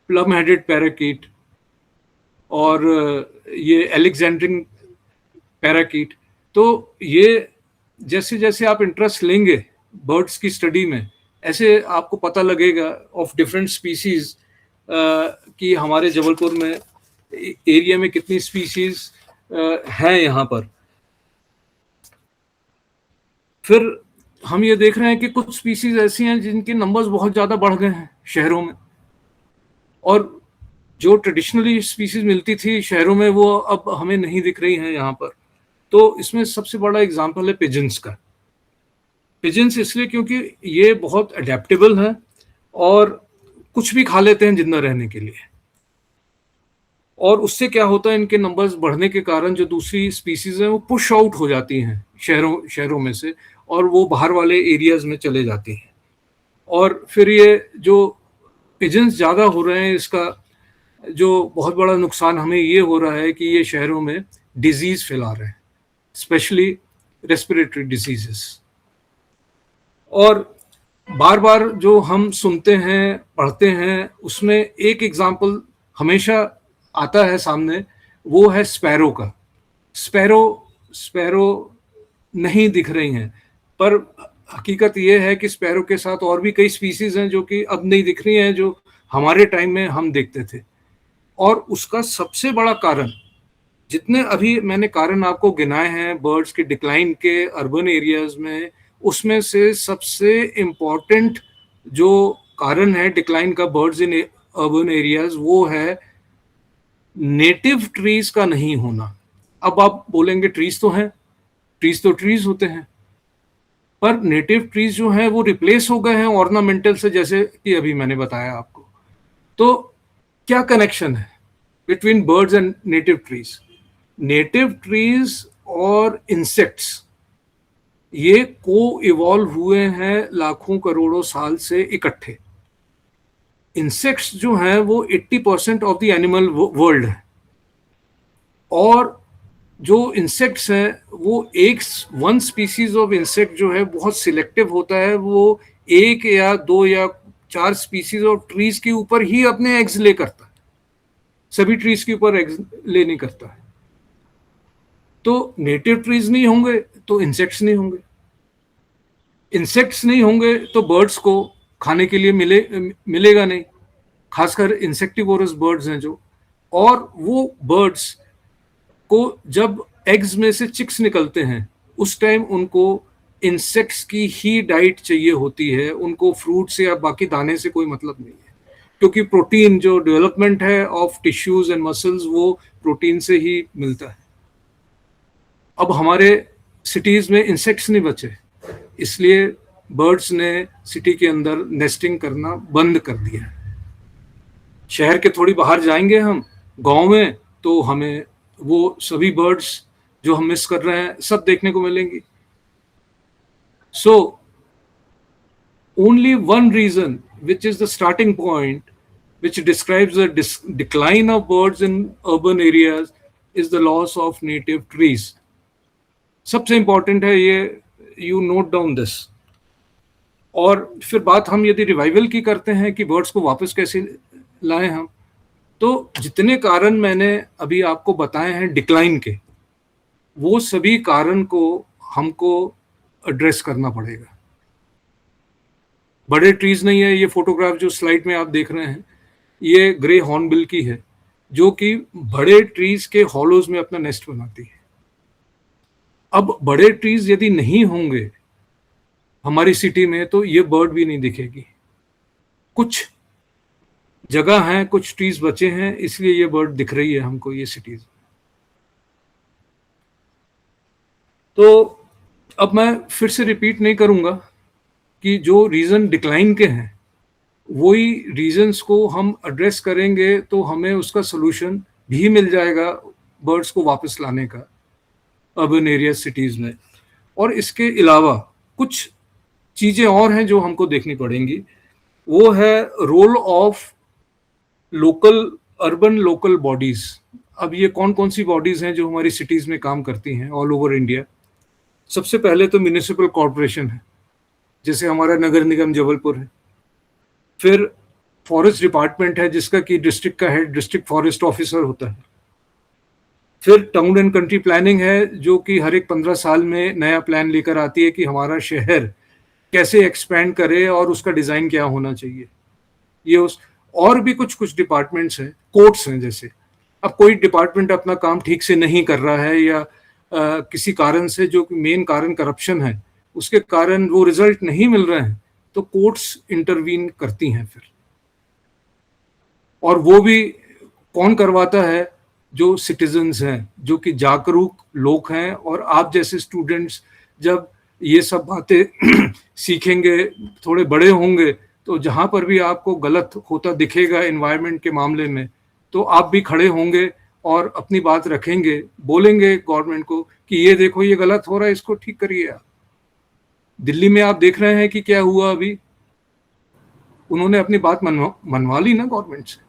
plum headed parakeet, और ये एलेक्जेंड्रिन पैराकीट। तो ये जैसे जैसे आप इंटरेस्ट लेंगे बर्ड्स की स्टडी में, ऐसे आपको पता लगेगा ऑफ डिफरेंट स्पीसीज कि हमारे जबलपुर में एरिया में कितनी स्पीसीज हैं यहाँ पर। फिर हम ये देख रहे हैं कि कुछ स्पीसीज ऐसी हैं जिनके नंबर्स बहुत ज़्यादा बढ़ गए हैं शहरों में, और जो ट्रेडिशनली स्पीसीज मिलती थी शहरों में वो अब हमें नहीं दिख रही हैं यहाँ पर। तो इसमें सबसे बड़ा एग्जांपल है पिजन्स का। पिजन्स इसलिए क्योंकि ये बहुत अडेप्टेबल है और कुछ भी खा लेते हैं जिंदा रहने के लिए, और उससे क्या होता है, इनके नंबर्स बढ़ने के कारण जो दूसरी स्पीसीज हैं वो पुश आउट हो जाती हैं शहरों में से, और वो बाहर वाले एरियाज में चले जाती हैं। और फिर ये जो पिजन्स ज़्यादा हो रहे हैं, इसका जो बहुत बड़ा नुकसान हमें ये हो रहा है कि ये शहरों में डिजीज फैला रहे हैं, स्पेशली रेस्पिरेटरी डिजीजेस। और बार बार जो हम सुनते हैं, पढ़ते हैं, उसमें एक एग्जाम्पल हमेशा आता है सामने, वो है स्पैरो का। स्पैरो नहीं दिख रही हैं, पर हकीकत ये है कि स्पैरो के साथ और भी कई स्पीसीज हैं जो कि अब नहीं दिख रही हैं, जो हमारे टाइम में हम देखते थे। और उसका सबसे बड़ा कारण, जितने अभी मैंने कारण आपको गिनाए हैं बर्ड्स के डिक्लाइन के अर्बन एरियाज में, उसमें से सबसे इम्पॉर्टेंट जो कारण है डिक्लाइन का बर्ड्स इन अर्बन एरियाज, वो है नेटिव ट्रीज का नहीं होना। अब आप बोलेंगे ट्रीज तो हैं, ट्रीज तो ट्रीज होते हैं, पर नेटिव ट्रीज जो हैं वो रिप्लेस हो गए हैं ऑर्नामेंटल से, जैसे कि अभी मैंने बताया आपको। तो क्या कनेक्शन है between birds and native trees? Native trees और इंसेक्ट्स ये को इवॉल्व हुए हैं लाखों करोड़ों साल से इकट्ठे। इंसेक्ट्स जो हैं वो 80% ऑफ द एनिमल वर्ल्ड है, और जो इंसेक्ट्स हैं वो वन स्पीसीज ऑफ इंसेक्ट जो है बहुत सिलेक्टिव होता है, वो 1 या 2 या 4 स्पीसीज ऑफ ट्रीज के ऊपर ही अपने एग्स ले करता है, सभी ट्रीज के ऊपर एग्स ले नहीं करता है। तो नेटिव ट्रीज नहीं होंगे तो इंसेक्ट्स नहीं होंगे, इंसेक्ट्स नहीं होंगे तो बर्ड्स को खाने के लिए मिलेगा नहीं, खासकर इंसेक्टिवोरस बर्ड्स हैं जो। और वो बर्ड्स को जब एग्स में से चिक्स निकलते हैं उस टाइम उनको इंसेक्ट्स की ही डाइट चाहिए होती है, उनको फ्रूट से या बाकी दाने से कोई मतलब नहीं है, क्योंकि प्रोटीन जो डेवलपमेंट है ऑफ टिश्यूज एंड मसल्स वो प्रोटीन से ही मिलता है। अब हमारे सिटीज में इंसेक्ट्स नहीं बचे, इसलिए बर्ड्स ने सिटी के अंदर नेस्टिंग करना बंद कर दिया है। शहर के थोड़ी बाहर जाएंगे हम गांव में तो हमें वो सभी बर्ड्स जो हम मिस कर रहे हैं सब देखने को मिलेंगी। So only one reason which is the starting point which describes the decline of birds in urban areas is the loss of native trees. सबसे इंपॉर्टेंट है ये, you note down this. और फिर बात हम यदि रिवाइवल की करते हैं कि बर्ड्स को वापस कैसे लाएं हम, तो जितने कारण मैंने अभी आपको बताए हैं डिक्लाइन के, वो सभी कारण को हमको एड्रेस करना पड़ेगा। बड़े ट्रीज नहीं है, ये फोटोग्राफ जो स्लाइड में आप देख रहे हैं ये ग्रे हॉर्नबिल की है, जो कि बड़े ट्रीज के हॉलोज में अपना नेस्ट बनाती है। अब बड़े ट्रीज यदि नहीं होंगे हमारी सिटी में तो ये बर्ड भी नहीं दिखेगी। कुछ जगह हैं, कुछ ट्रीज बचे हैं, इसलिए ये बर्ड दिख रही है हमको ये सिटीज। तो अब मैं फिर से रिपीट नहीं करूंगा कि जो रीजन डिक्लाइन के हैं वही रीजंस को हम एड्रेस करेंगे तो हमें उसका सोल्यूशन भी मिल जाएगा बर्ड्स को वापस लाने का अर्बन एरिया सिटीज में। और इसके अलावा कुछ चीजें और हैं जो हमको देखनी पड़ेंगी, वो है role of local urban local bodies. अब ये कौन कौन सी बॉडीज हैं जो हमारी सिटीज में काम करती हैं ऑल ओवर इंडिया? सबसे पहले तो म्यूनिसिपल कॉरपोरेशन है, जैसे हमारा नगर निगम जबलपुर है। फिर फॉरेस्ट डिपार्टमेंट है जिसका कि डिस्ट्रिक्ट का हेड डिस्ट्रिक्ट फॉरेस्ट ऑफिसर होता है। फिर टाउन एंड कंट्री प्लानिंग है जो कि हर एक 15 साल में नया प्लान लेकर आती है कि हमारा शहर कैसे एक्सपैंड करे और उसका डिजाइन क्या होना चाहिए। ये उस और भी कुछ कुछ डिपार्टमेंट्स हैं, कोर्ट्स हैं जैसे। अब कोई डिपार्टमेंट अपना काम ठीक से नहीं कर रहा है या किसी कारण से, जो मेन कारण करप्शन है, उसके कारण वो रिजल्ट नहीं मिल रहे हैं, तो कोर्ट्स इंटरवीन करती हैं फिर। और वो भी कौन करवाता है? जो सिटीजन्स हैं, जो कि जागरूक लोग हैं। और आप जैसे स्टूडेंट्स जब ये सब बातें सीखेंगे, थोड़े बड़े होंगे, तो जहां पर भी आपको गलत होता दिखेगा एनवायरनमेंट के मामले में, तो आप भी खड़े होंगे और अपनी बात रखेंगे, बोलेंगे गवर्नमेंट को कि ये देखो ये गलत हो रहा है, इसको ठीक करिए आप। दिल्ली में आप देख रहे हैं कि क्या हुआ अभी, उन्होंने अपनी बात मनवा ली ना गवर्नमेंट से।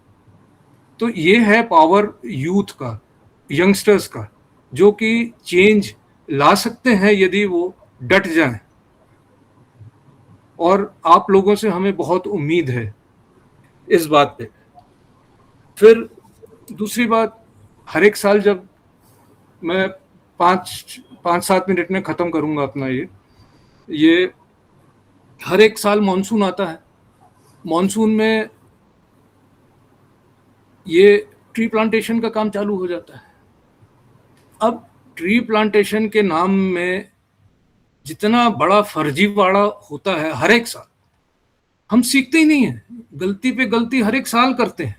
तो ये है पावर यूथ का, यंगस्टर्स का, जो कि चेंज ला सकते हैं यदि वो डट जाएं। और आप लोगों से हमें बहुत उम्मीद है इस बात पे। फिर दूसरी बात, हर एक साल जब मैं 5-7 मिनट में ख़त्म करूंगा अपना ये हर एक साल मॉनसून आता है। मॉनसून में ये ट्री प्लांटेशन का काम चालू हो जाता है। अब ट्री प्लांटेशन के नाम में जितना बड़ा फर्जीवाड़ा होता है हर एक साल, हम सीखते ही नहीं है, गलती पे गलती हर एक साल करते हैं।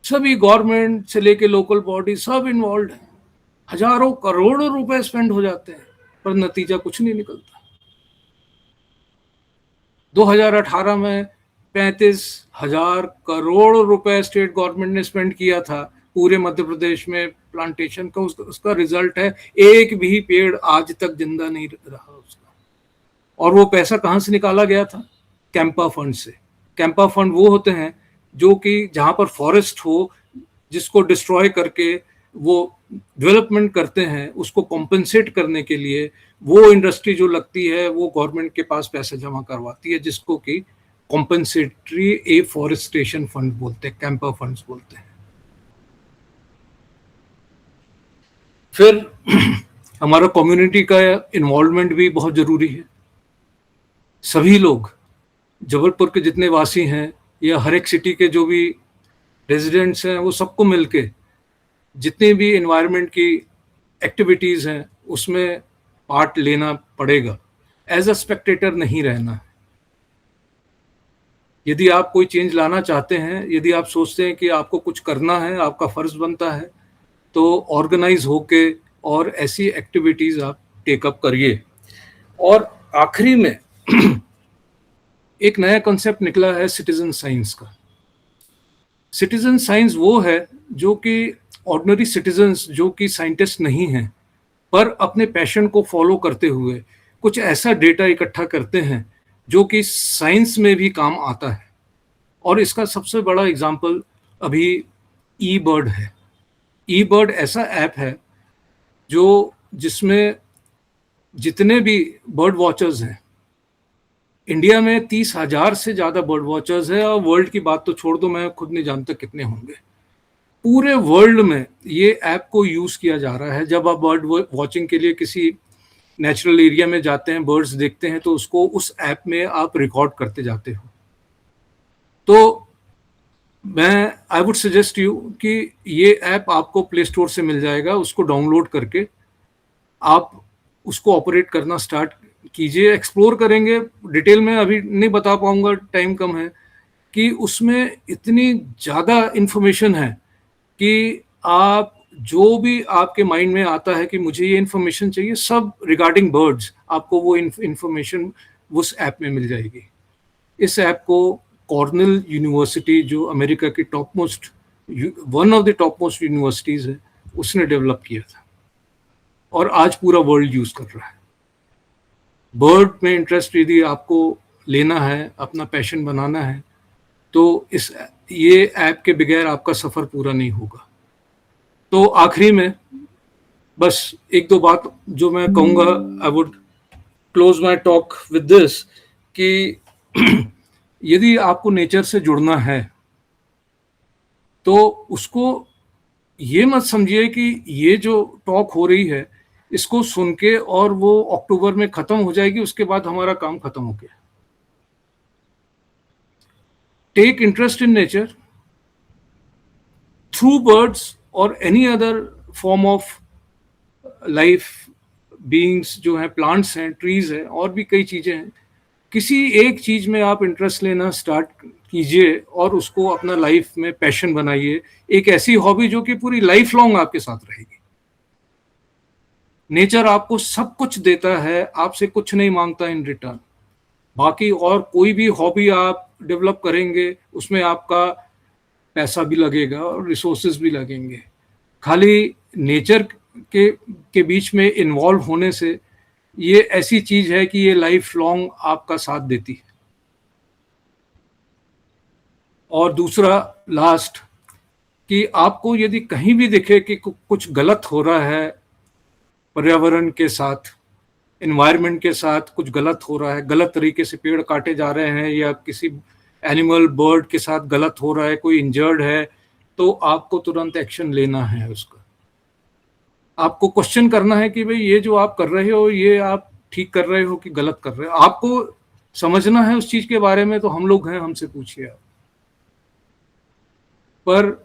सभी गवर्नमेंट से लेके लोकल बॉडी सब इन्वॉल्व है, हजारों करोड़ों रुपए स्पेंड हो जाते हैं, पर नतीजा कुछ नहीं निकलता। 2018 में 35,000 करोड़ रुपए स्टेट गवर्नमेंट ने स्पेंड किया था पूरे मध्य प्रदेश में प्लांटेशन का। उसका रिजल्ट है एक भी पेड़ आज तक जिंदा नहीं रहा उसका। और वो पैसा कहाँ से निकाला गया था? कैंपा फंड से। कैंपा फंड वो होते हैं जो कि जहाँ पर फॉरेस्ट हो, जिसको डिस्ट्रॉय करके वो डेवलपमेंट करते हैं, उसको कॉम्पेंसेट करने के लिए वो इंडस्ट्री जो लगती है वो गवर्नमेंट के पास पैसा जमा करवाती है, जिसको कि कॉम्पेंसेटरी एफॉरेस्टेशन फंड बोलते हैं, कैंपा फंड्स बोलते हैं। फिर हमारा कम्युनिटी का इन्वॉल्वमेंट भी बहुत जरूरी है। सभी लोग, जबलपुर के जितने वासी हैं या हर एक सिटी के जो भी रेजिडेंट्स हैं, वो सबको मिलके जितने भी एनवायरनमेंट की एक्टिविटीज़ हैं उसमें पार्ट लेना पड़ेगा। एज अ स्पेक्टेटर नहीं रहना है। यदि आप कोई चेंज लाना चाहते हैं, यदि आप सोचते हैं कि आपको कुछ करना है, आपका फर्ज बनता है, तो ऑर्गेनाइज होके और ऐसी एक्टिविटीज़ आप टेकअप करिए। और आखिरी में एक नया कॉन्सेप्ट निकला है सिटीजन साइंस का। सिटीजन साइंस वो है जो कि ऑर्डिनरी सिटीजन्स जो कि साइंटिस्ट नहीं हैं, पर अपने पैशन को फॉलो करते हुए कुछ ऐसा डेटा इकट्ठा करते हैं जो कि साइंस में भी काम आता है। और इसका सबसे बड़ा एग्जाम्पल अभी ई बर्ड है। ई बर्ड ऐसा ऐप है जो जिसमें जितने भी बर्ड वॉचर्स हैं इंडिया में 30,000 से ज़्यादा बर्ड वॉचर्स है, और वर्ल्ड की बात तो छोड़ दो, मैं खुद नहीं जानता कितने होंगे। पूरे वर्ल्ड में ये ऐप को यूज़ किया जा रहा है। जब आप बर्ड वॉचिंग के लिए किसी नेचुरल एरिया में जाते हैं, बर्ड्स देखते हैं, तो उसको उस ऐप में आप रिकॉर्ड करते जाते हो। तो मैं आई वुड सजेस्ट यू कि ये ऐप आपको प्ले स्टोर से मिल जाएगा, उसको डाउनलोड करके आप उसको ऑपरेट करना स्टार्ट कीजिए। एक्सप्लोर करेंगे डिटेल में, अभी नहीं बता पाऊंगा, टाइम कम है, कि उसमें इतनी ज़्यादा इंफॉर्मेशन है कि आप जो भी आपके माइंड में आता है कि मुझे ये इन्फॉर्मेशन चाहिए, सब रिगार्डिंग बर्ड्स आपको वो इन्फॉर्मेशन उस ऐप में मिल जाएगी। इस ऐप को कॉर्नेल यूनिवर्सिटी, जो अमेरिका की top most, one of the top most universities है, उसने डेवलप किया था, और आज पूरा वर्ल्ड यूज़ कर रहा है। बर्ड में इंटरेस्ट यदि आपको लेना है, अपना पैशन बनाना है, तो ये ऐप के बगैर आपका सफ़र पूरा नहीं होगा। तो आखिरी में बस एक दो बात जो मैं कहूँगा, I would close my talk with this, कि यदि आपको नेचर से जुड़ना है तो उसको ये मत समझिए कि ये जो टॉक हो रही है इसको सुन के और वो अक्टूबर में खत्म हो जाएगी, उसके बाद हमारा काम खत्म हो गया। Take interest in nature through birds और any other form of life beings जो हैं, प्लांट्स हैं, ट्रीज हैं, और भी कई चीज़ें हैं। किसी एक चीज़ में आप इंटरेस्ट लेना स्टार्ट कीजिए और उसको अपना लाइफ में पैशन बनाइए, एक ऐसी हॉबी जो कि पूरी लाइफ लॉन्ग आपके साथ रहेगी। नेचर आपको सब कुछ देता है, आपसे कुछ नहीं मांगता इन रिटर्न। बाकी और कोई भी हॉबी आप डेवलप करेंगे उसमें आपका पैसा भी लगेगा और रिसोर्सेज भी लगेंगे। खाली नेचर के बीच में इन्वॉल्व होने से ये ऐसी चीज है कि ये लाइफ लॉन्ग आपका साथ देती है। और दूसरा, लास्ट, कि आपको यदि कहीं भी दिखे कि कुछ गलत हो रहा है, पर्यावरण के साथ, एनवायरनमेंट के साथ कुछ गलत हो रहा है, गलत तरीके से पेड़ काटे जा रहे हैं, या किसी एनिमल बर्ड के साथ गलत हो रहा है, कोई इंजर्ड है, तो आपको तुरंत एक्शन लेना है उसका। आपको क्वेश्चन करना है कि भाई ये जो आप कर रहे हो, ये आप ठीक कर रहे हो कि गलत कर रहे हो। आपको समझना है उस चीज के बारे में, तो हम लोग हैं, हमसे पूछिए आप। पर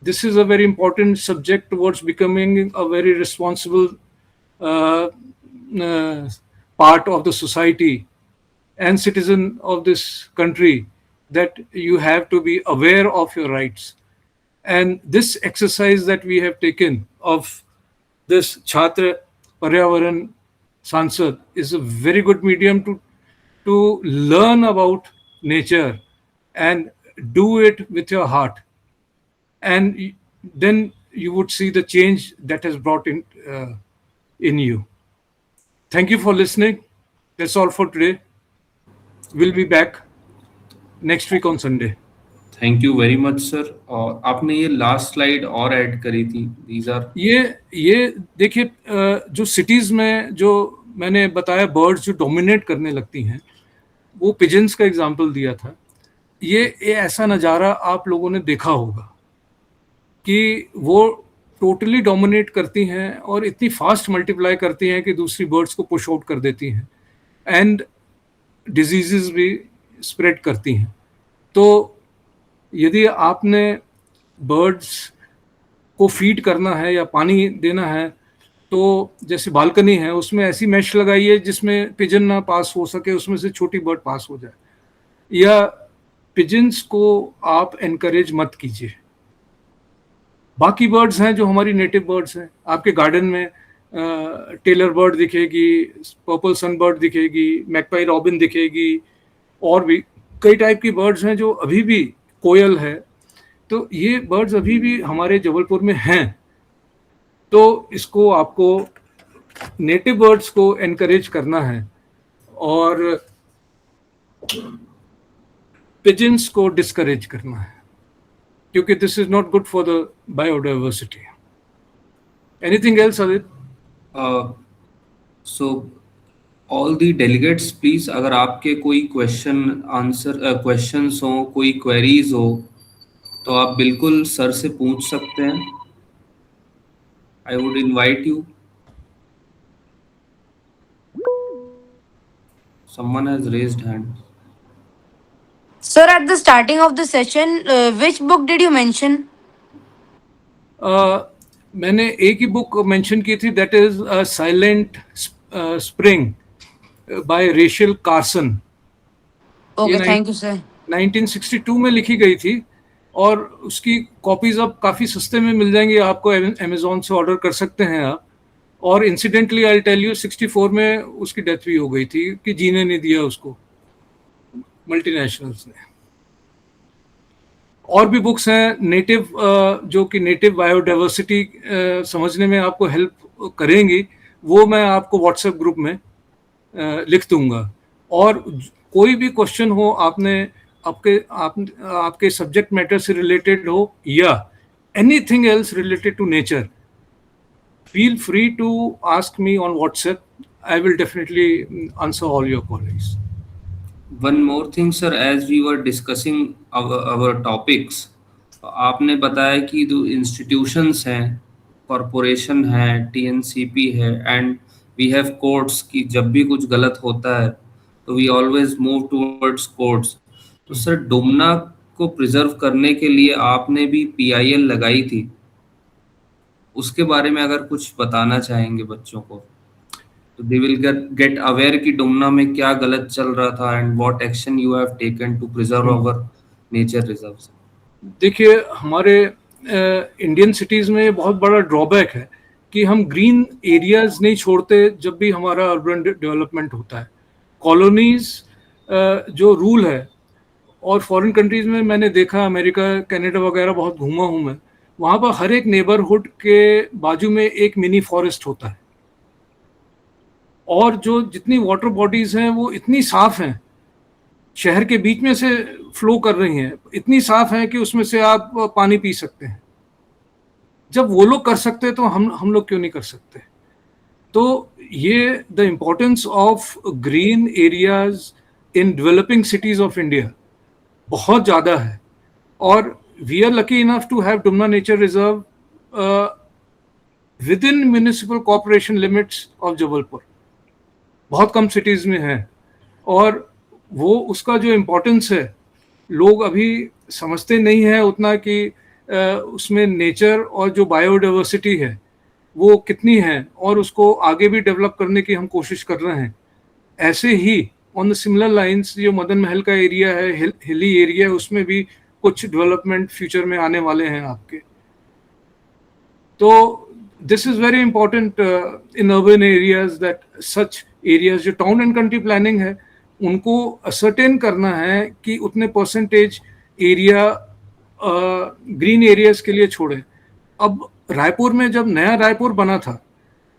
this is a very important subject towards becoming a very responsible part of the society and citizen of this country, that you have to be aware of your rights. And this exercise that we have taken of this Chhatra Paryavaran Sansad is a very good medium to learn about nature and do it with your heart. And then you would see the change that has brought in you. Thank you for listening. That's all for today. We'll be back next week on Sunday. Thank you very much sir. और आपने ये last slide और add करी थी, these are ये देखिए, जो cities में जो मैंने बताया बर्ड्स जो डोमिनेट करने लगती हैं, वो पिजन्स का एग्जांपल दिया था। ये ऐसा नज़ारा आप लोगों ने देखा होगा कि वो टोटली डोमिनेट करती हैं और इतनी फास्ट मल्टीप्लाई करती हैं कि दूसरी बर्ड्स को पुश आउट कर देती हैं, एंड डिजीजेस भी स्प्रेड करती हैं। तो यदि आपने बर्ड्स को फीड करना है या पानी देना है, तो जैसे बालकनी है, उसमें ऐसी मैश लगाइए जिसमें पिजन ना पास हो सके, उसमें से छोटी बर्ड पास हो जाए। या पिजन्स को आप एनकरेज मत कीजिए। बाकी बर्ड्स हैं जो हमारी नेटिव बर्ड्स हैं, आपके गार्डन में टेलर बर्ड दिखेगी, पर्पल सनबर्ड दिखेगी, मैकपाई रॉबिन दिखेगी, और भी कई टाइप की बर्ड्स हैं जो अभी भी, कोयल है, तो ये बर्ड्स अभी भी हमारे जबलपुर में हैं। तो इसको आपको नेटिव बर्ड्स को एनकरेज करना है और पिजन्स को डिस्करेज करना है, क्योंकि this is not good for the biodiversity. Anything else, Adit? so all the delegates please, अगर आपके कोई क्वेश्चंस हो, कोई क्वेरीज हो, तो आप बिल्कुल सर से पूछ सकते हैं. I would invite you. Someone has raised hand. Sir, at the starting of the session, which book did you mention? मैंने एक ही बुक मेंशन की थी, that is silent spring by Rachel Carson. Okay, ये thank you, sir. 1962 में लिखी गई थी और उसकी कॉपीज अब काफ़ी सस्ते में मिल जाएंगी आपको, अमेजोन से ऑर्डर कर सकते हैं आप. और इंसिडेंटली आई टेल यू, 64 में उसकी डेथ भी हो गई थी कि जीने नहीं दिया उसको मल्टीनेशनल्स ने. और भी बुक्स हैं नेटिव, जो कि नेटिव बायोडाइवर्सिटी समझने में आपको हेल्प करेंगी, वो मैं आपको व्हाट्सएप ग्रुप में लिख दूंगा. और कोई भी क्वेश्चन हो आपके सब्जेक्ट मैटर से रिलेटेड हो या anything else related to nature, feel free to ask me on WhatsApp. I will definitely answer all your queries. One more thing, sir, as we were discussing our topics, आपने बताया कि जो institutions हैं, corporation है, TNCP है, and we have courts, कि जब भी कुछ गलत होता है तो we always move towards courts. तो सर, डोमना को प्रिजर्व करने के लिए आपने भी PIL लगाई थी, उसके बारे में अगर कुछ बताना चाहेंगे बच्चों को, तो दे विल गेट अवेयर कि डुमना में क्या गलत चल रहा था and what action you have taken to preserve our nature reserves. देखिए, हमारे इंडियन सिटीज में ये बहुत बड़ा ड्रॉबैक है कि हम ग्रीन एरियाज नहीं छोड़ते जब भी हमारा अर्बन डेवलपमेंट होता है. कॉलोनीज जो रूल है, और फॉरेन कंट्रीज में मैंने देखा, अमेरिका, कनाडा वगैरह बहुत घूमा हूँ मैं, वहाँ पर हर एक नेबरहुड के बाजू में एक मिनी फॉरेस्ट होता है. और जो जितनी वाटर बॉडीज हैं वो इतनी साफ हैं, शहर के बीच में से फ्लो कर रही हैं, इतनी साफ हैं कि उसमें से आप पानी पी सकते हैं. जब वो लोग कर सकते हैं तो हम लोग क्यों नहीं कर सकते? तो ये the importance of green areas in developing cities of India बहुत ज़्यादा है. और we are lucky enough to have Dumna Nature Reserve within municipal corporation limits of Jabalpur. बहुत कम सिटीज में है, और वो उसका जो इम्पोर्टेंस है लोग अभी समझते नहीं है उतना कि उसमें नेचर और जो बायोडाइवर्सिटी है वो कितनी है, और उसको आगे भी डेवलप करने की हम कोशिश कर रहे हैं. ऐसे ही ऑन द सिमिलर लाइंस जो मदन महल का एरिया है, हिली एरिया है, उसमें भी कुछ डेवलपमेंट फ्यूचर में आने वाले हैं आपके. तो this is very important in urban areas, that such areas जो टाउन एंड कंट्री प्लानिंग है उनको असर्टेन करना है कि उतने परसेंटेज एरिया ग्रीन एरियाज के लिए छोड़े. अब रायपुर में जब नया रायपुर बना था,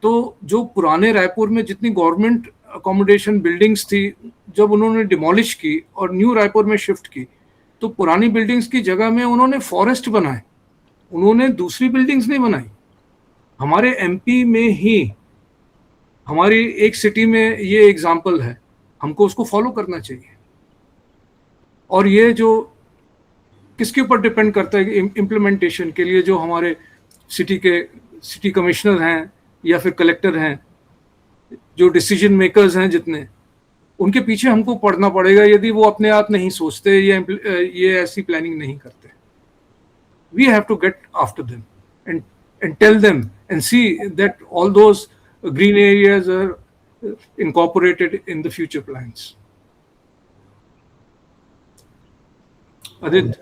तो जो पुराने रायपुर में जितनी गवर्नमेंट अकोमोडेशन बिल्डिंग्स थी, जब उन्होंने डिमोलिश की और न्यू रायपुर में शिफ्ट की, तो पुरानी बिल्डिंग्स की जगह में उन्होंने फॉरेस्ट बनाए, उन्होंने दूसरी बिल्डिंग्स नहीं बनाई. हमारे एमपी में ही हमारी एक सिटी में ये एग्जाम्पल है, हमको उसको फॉलो करना चाहिए. और ये जो किसके ऊपर डिपेंड करता है इम्प्लीमेंटेशन के लिए, जो हमारे सिटी कमिश्नर हैं या फिर कलेक्टर हैं, जो डिसीजन मेकर्स हैं जितने, उनके पीछे हमको पढ़ना पड़ेगा यदि वो अपने आप नहीं सोचते या ये ऐसी प्लानिंग नहीं करते. We have to get after them and tell them and see that all those green areas are incorporated in the future plans. Adit.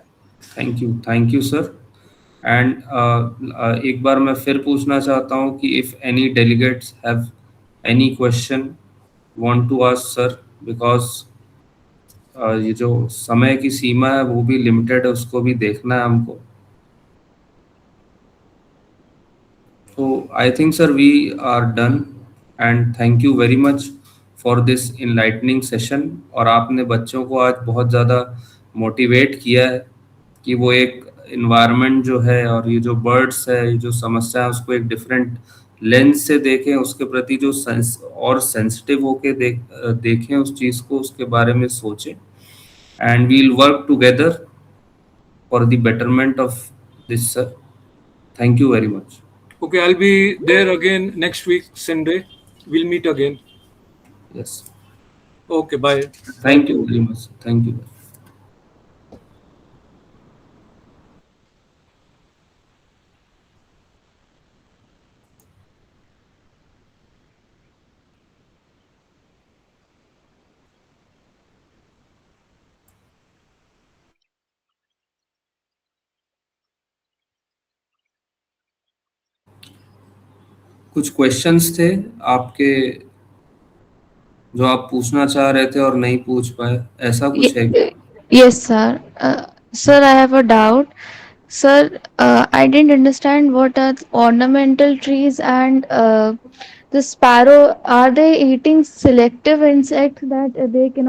Thank you sir. And एक बार मैं फिर पूछना चाहता हूँ कि if any delegates have any question want to ask sir, because ये जो समय की सीमा है वो भी लिमिटेड है, उसको भी देखना है हमको. So I think, sir, we are done, and thank you very much for this enlightening session. और आपने बच्चों को आज बहुत ज़्यादा मोटिवेट किया है कि वो एक environment जो है और ये जो birds है, ये जो समस्या है, उसको एक different लेंस से देखें, उसके प्रति जो और सेंसिटिव होके देखें उस चीज को, उसके बारे में सोचें, and will work together for the betterment of this sir. Thank you very much. Okay, I'll be there again next week, Sunday. We'll meet again. Yes. Okay, bye. Thank you very much. Thank you. कुछ questions थे आपके जो आप पूछना चाह रहे थे और नहीं पूछ पाए, ऐसा कुछ है? Yes, sir. Sir, I have a doubt. Sir, I didn't understand what are ornamental trees and the sparrow. Are they eating selective insects that they cannot?